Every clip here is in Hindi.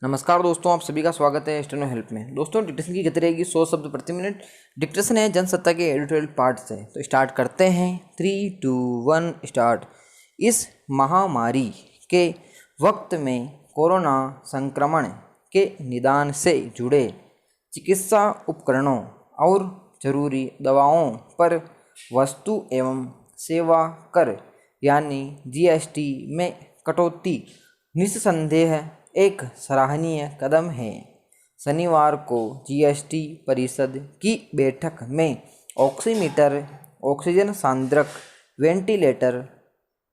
नमस्कार दोस्तों, आप सभी का स्वागत है स्टेनो हेल्प में। दोस्तों, डिक्टेशन की गति रहेगी 100 शब्द प्रति मिनट। डिक्टेशन है जनसत्ता के एडिटोरियल पार्ट से। तो स्टार्ट करते हैं। 3, 2, 1 स्टार्ट। इस महामारी के वक्त में कोरोना संक्रमण के निदान से जुड़े चिकित्सा उपकरणों और जरूरी दवाओं पर वस्तु एवं सेवा कर यानी जीएसटी में कटौती निस्संदेह एक सराहनीय कदम है। शनिवार को जीएसटी परिषद की बैठक में ऑक्सीमीटर, ऑक्सीजन सांद्रक, वेंटिलेटर,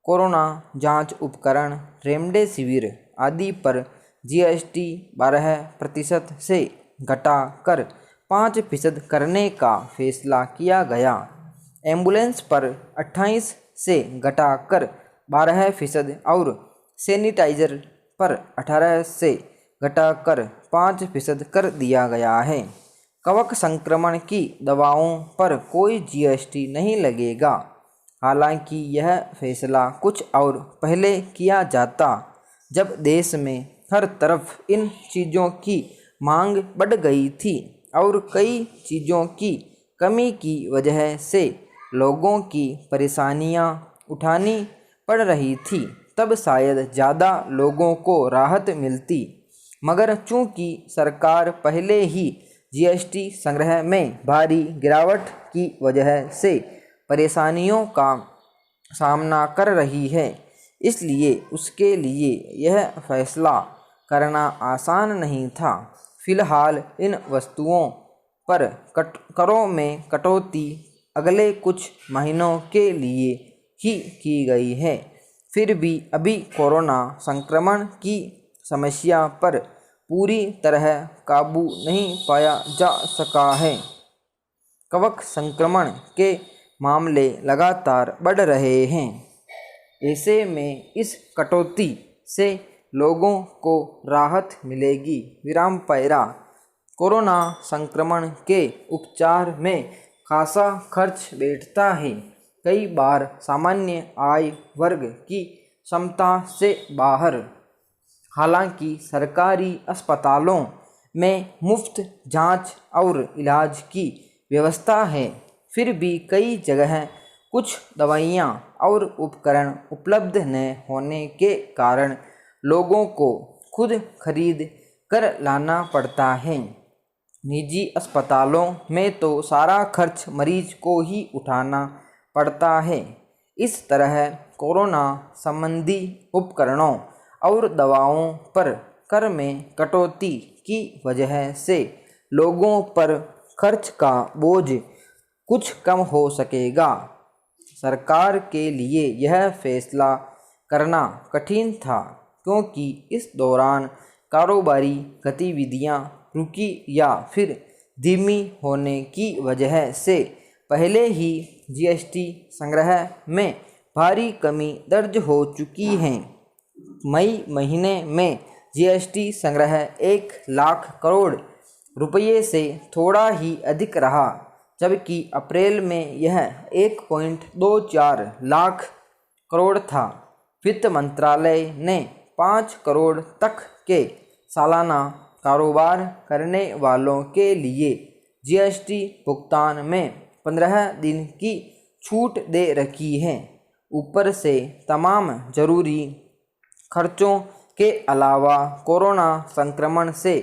कोरोना जांच उपकरण, रेमडेसिविर आदि पर जीएसटी 12% से घटाकर 5% करने का फैसला किया गया। एम्बुलेंस पर 28 से घटाकर 12% और सैनिटाइजर पर 18 से घटाकर 5% कर दिया गया है। कवक संक्रमण की दवाओं पर कोई जीएसटी नहीं लगेगा। हालांकि यह फैसला कुछ और पहले किया जाता, जब देश में हर तरफ इन चीज़ों की मांग बढ़ गई थी और कई चीज़ों की कमी की वजह से लोगों की परेशानियां उठानी पड़ रही थी। तब शायद ज़्यादा लोगों को राहत मिलती, मगर चूंकि सरकार पहले ही जीएसटी संग्रह में भारी गिरावट की वजह से परेशानियों का सामना कर रही है, इसलिए उसके लिए यह फैसला करना आसान नहीं था। फिलहाल इन वस्तुओं पर करों में कटौती अगले कुछ महीनों के लिए ही की गई है। फिर भी अभी कोरोना संक्रमण की समस्या पर पूरी तरह काबू नहीं पाया जा सका है। कवक संक्रमण के मामले लगातार बढ़ रहे हैं। ऐसे में इस कटौती से लोगों को राहत मिलेगी। विराम पैरा। कोरोना संक्रमण के उपचार में खासा खर्च बैठता है, कई बार सामान्य आय वर्ग की क्षमता से बाहर। हालांकि सरकारी अस्पतालों में मुफ्त जांच और इलाज की व्यवस्था है, फिर भी कई जगह कुछ दवाइयां और उपकरण उपलब्ध न होने के कारण लोगों को खुद खरीद कर लाना पड़ता है। निजी अस्पतालों में तो सारा खर्च मरीज को ही उठाना पड़ता है। इस तरह कोरोना संबंधी उपकरणों और दवाओं पर कर में कटौती की वजह से लोगों पर खर्च का बोझ कुछ कम हो सकेगा। सरकार के लिए यह फैसला करना कठिन था, क्योंकि इस दौरान कारोबारी गतिविधियां रुकी या फिर धीमी होने की वजह से पहले ही जीएसटी संग्रह में भारी कमी दर्ज हो चुकी है। मई महीने में जीएसटी संग्रह 1 लाख करोड़ रुपये से थोड़ा ही अधिक रहा, जबकि अप्रैल में यह 1.24 लाख करोड़ था। वित्त मंत्रालय ने 5 करोड़ तक के सालाना कारोबार करने वालों के लिए जीएसटी भुगतान में 15 दिन की छूट दे रखी है। ऊपर से तमाम जरूरी खर्चों के अलावा कोरोना संक्रमण से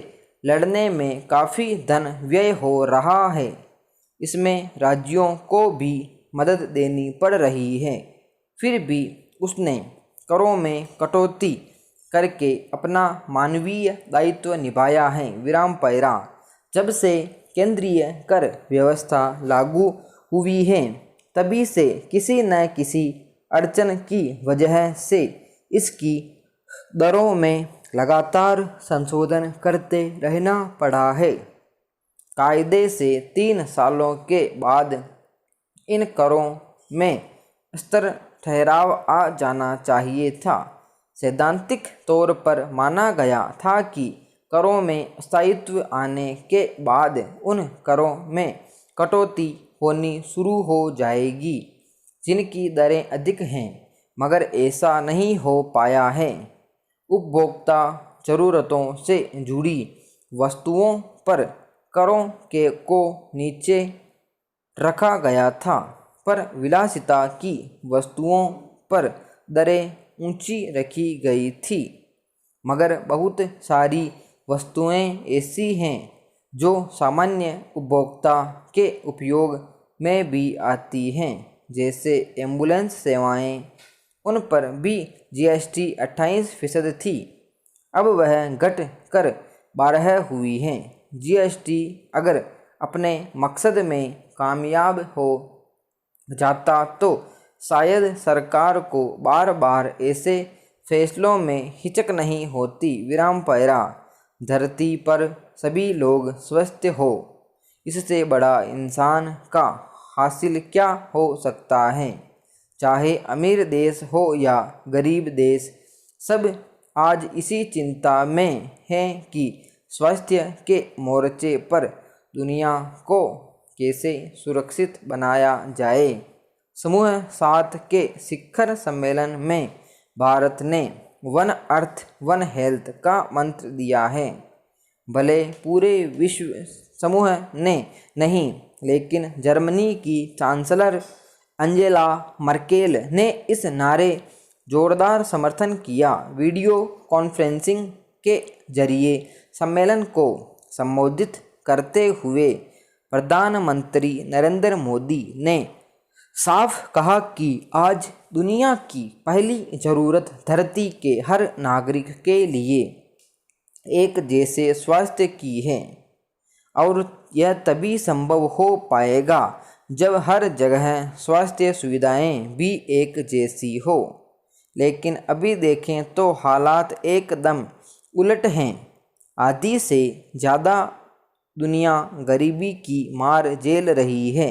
लड़ने में काफ़ी धन व्यय हो रहा है। इसमें राज्यों को भी मदद देनी पड़ रही है। फिर भी उसने करों में कटौती करके अपना मानवीय दायित्व निभाया है। विराम पैरा। जब से केंद्रीय कर व्यवस्था लागू हुई है, तभी से किसी न किसी अड़चन की वजह से इसकी दरों में लगातार संशोधन करते रहना पड़ा है। कायदे से 3 सालों के बाद इन करों में स्तर ठहराव आ जाना चाहिए था। सैद्धांतिक तौर पर माना गया था कि करों में स्थायित्व आने के बाद उन करों में कटौती होनी शुरू हो जाएगी जिनकी दरें अधिक हैं, मगर ऐसा नहीं हो पाया है। उपभोक्ता ज़रूरतों से जुड़ी वस्तुओं पर करों को नीचे रखा गया था, पर विलासिता की वस्तुओं पर दरें ऊंची रखी गई थी। मगर बहुत सारी वस्तुएं ऐसी हैं जो सामान्य उपभोक्ता के उपयोग में भी आती हैं, जैसे एम्बुलेंस सेवाएं। उन पर भी जीएसटी 28% थी, अब वह घट कर 12 हुई है। जीएसटी अगर अपने मकसद में कामयाब हो जाता तो शायद सरकार को बार बार ऐसे फैसलों में हिचक नहीं होती। विराम पैरा। धरती पर सभी लोग स्वस्थ हो, इससे बड़ा इंसान का हासिल क्या हो सकता है। चाहे अमीर देश हो या गरीब देश, सब आज इसी चिंता में हैं कि स्वास्थ्य के मोर्चे पर दुनिया को कैसे सुरक्षित बनाया जाए। समूह 7 के शिखर सम्मेलन में भारत ने वन अर्थ वन हेल्थ का मंत्र दिया है। भले पूरे विश्व समूह ने नहीं, लेकिन जर्मनी की चांसलर अंजेला मर्केल ने इस नारे जोरदार समर्थन किया। वीडियो कॉन्फ्रेंसिंग के जरिए सम्मेलन को संबोधित करते हुए प्रधानमंत्री नरेंद्र मोदी ने साफ कहा कि आज दुनिया की पहली ज़रूरत धरती के हर नागरिक के लिए एक जैसे स्वास्थ्य की है, और यह तभी संभव हो पाएगा जब हर जगह स्वास्थ्य सुविधाएं भी एक जैसी हो। लेकिन अभी देखें तो हालात एकदम उलट हैं। आधी से ज़्यादा दुनिया गरीबी की मार झेल रही है।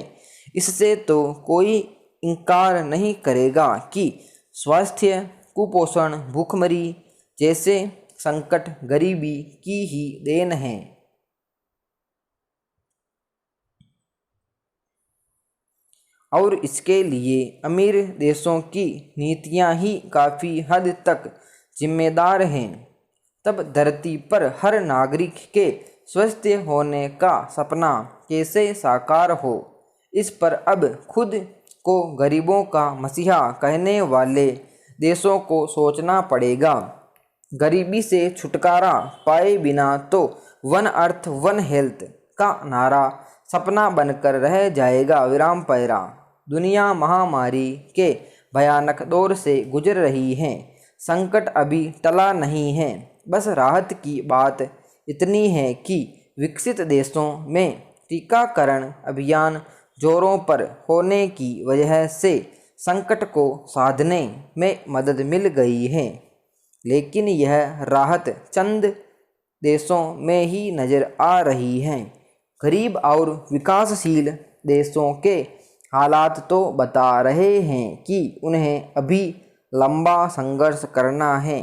इससे तो कोई इनकार नहीं करेगा कि स्वास्थ्य, कुपोषण, भूखमरी जैसे संकट गरीबी की ही देन है। और इसके लिए अमीर देशों की नीतियां ही काफ़ी हद तक जिम्मेदार हैं। तब धरती पर हर नागरिक के स्वस्थ होने का सपना कैसे साकार हो, इस पर अब खुद को गरीबों का मसीहा कहने वाले देशों को सोचना पड़ेगा। गरीबी से छुटकारा पाए बिना तो वन अर्थ वन हेल्थ का नारा सपना बनकर रह जाएगा। विराम पैरा। दुनिया महामारी के भयानक दौर से गुजर रही है। संकट अभी टला नहीं है। बस राहत की बात इतनी है कि विकसित देशों में टीकाकरण अभियान जोरों पर होने की वजह से संकट को साधने में मदद मिल गई है। लेकिन यह राहत चंद देशों में ही नज़र आ रही है। गरीब और विकासशील देशों के हालात तो बता रहे हैं कि उन्हें अभी लंबा संघर्ष करना है।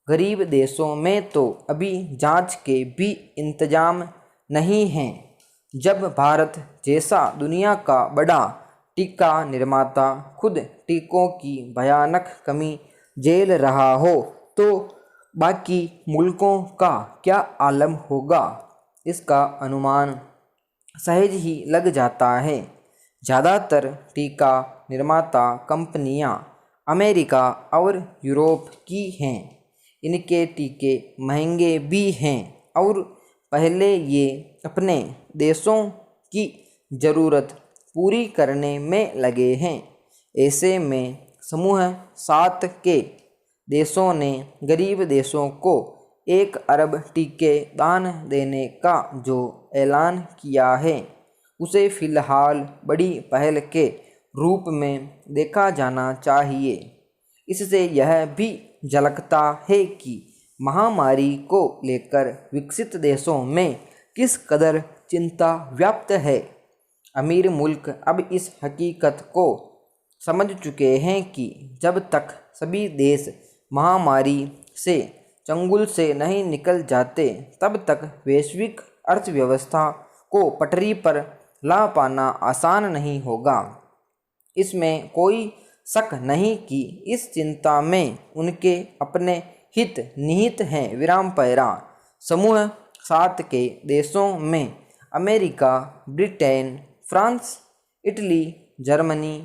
गरीब देशों में तो अभी जांच के भी इंतजाम नहीं हैं। जब भारत जैसा दुनिया का बड़ा टीका निर्माता खुद टीकों की भयानक कमी झेल रहा हो, तो बाकी मुल्कों का क्या आलम होगा, इसका अनुमान सहज ही लग जाता है। ज़्यादातर टीका निर्माता कंपनियां अमेरिका और यूरोप की हैं। इनके टीके महंगे भी हैं और पहले ये अपने देशों की ज़रूरत पूरी करने में लगे हैं। ऐसे में समूह 7 के देशों ने गरीब देशों को 1 अरब टीके दान देने का जो ऐलान किया है, उसे फ़िलहाल बड़ी पहल के रूप में देखा जाना चाहिए। इससे यह भी झलकता है कि महामारी को लेकर विकसित देशों में किस कदर चिंता व्याप्त है। अमीर मुल्क अब इस हकीकत को समझ चुके हैं कि जब तक सभी देश महामारी से चंगुल से नहीं निकल जाते, तब तक वैश्विक अर्थव्यवस्था को पटरी पर ला पाना आसान नहीं होगा। इसमें कोई शक नहीं कि इस चिंता में उनके अपने हित निहित हैं। विराम पैरा। समूह 7 के देशों में America, Britain, France, Italy, Germany,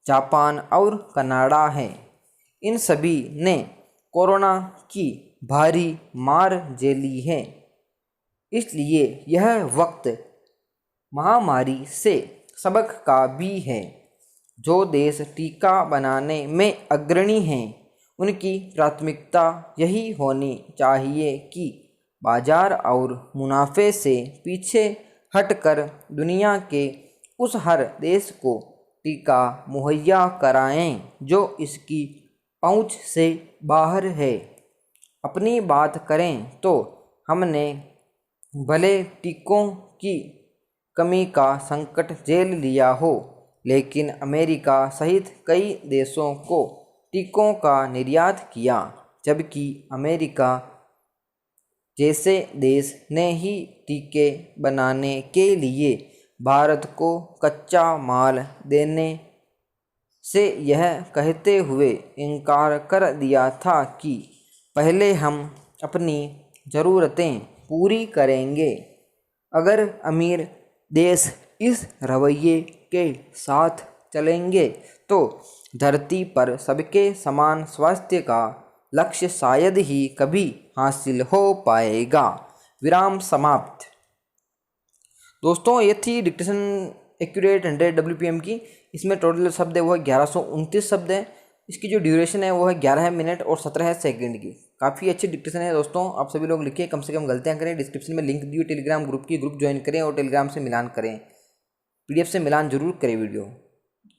Japan और कनाडा है। इन सभी ने कोरोना की भारी मार झेली है, इसलिए यह वक्त महामारी से सबक का भी है। जो देश टीका बनाने में अग्रणी हैं, उनकी प्राथमिकता यही होनी चाहिए कि बाजार और मुनाफे से पीछे हटकर दुनिया के उस हर देश को टीका मुहैया कराएं जो इसकी पहुंच से बाहर है। अपनी बात करें तो हमने भले टीकों की कमी का संकट झेल लिया हो, लेकिन अमेरिका सहित कई देशों को टीकों का निर्यात किया, जबकि अमेरिका जैसे देश ने ही टीके बनाने के लिए भारत को कच्चा माल देने से यह कहते हुए इनकार कर दिया था कि पहले हम अपनी ज़रूरतें पूरी करेंगे। अगर अमीर देश इस रवैये के साथ चलेंगे तो धरती पर सबके समान स्वास्थ्य का लक्ष्य शायद ही कभी हासिल हो पाएगा। विराम समाप्त। दोस्तों, ये थी डिक्टेशन एक्यूरेट 100 WPM की। इसमें टोटल शब्द है वो है 1129 शब्द है। इसकी जो ड्यूरेशन है वो है 11 मिनट और 17 सेकंड की। काफ़ी अच्छी डिक्टेशन है दोस्तों। आप सभी लोग लिखिए, कम से कम गलतियाँ करें। डिस्क्रिप्शन में लिंक दिए टेलीग्राम ग्रुप की, ग्रुप ज्वाइन करें और टेलीग्राम से मिलान करें। PDF से मिलान जरूर करें वीडियो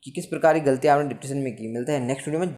कि किस प्रकार की गलतियाँ आपने डिक्टेशन में की। मिलता है नेक्स्ट वीडियो में।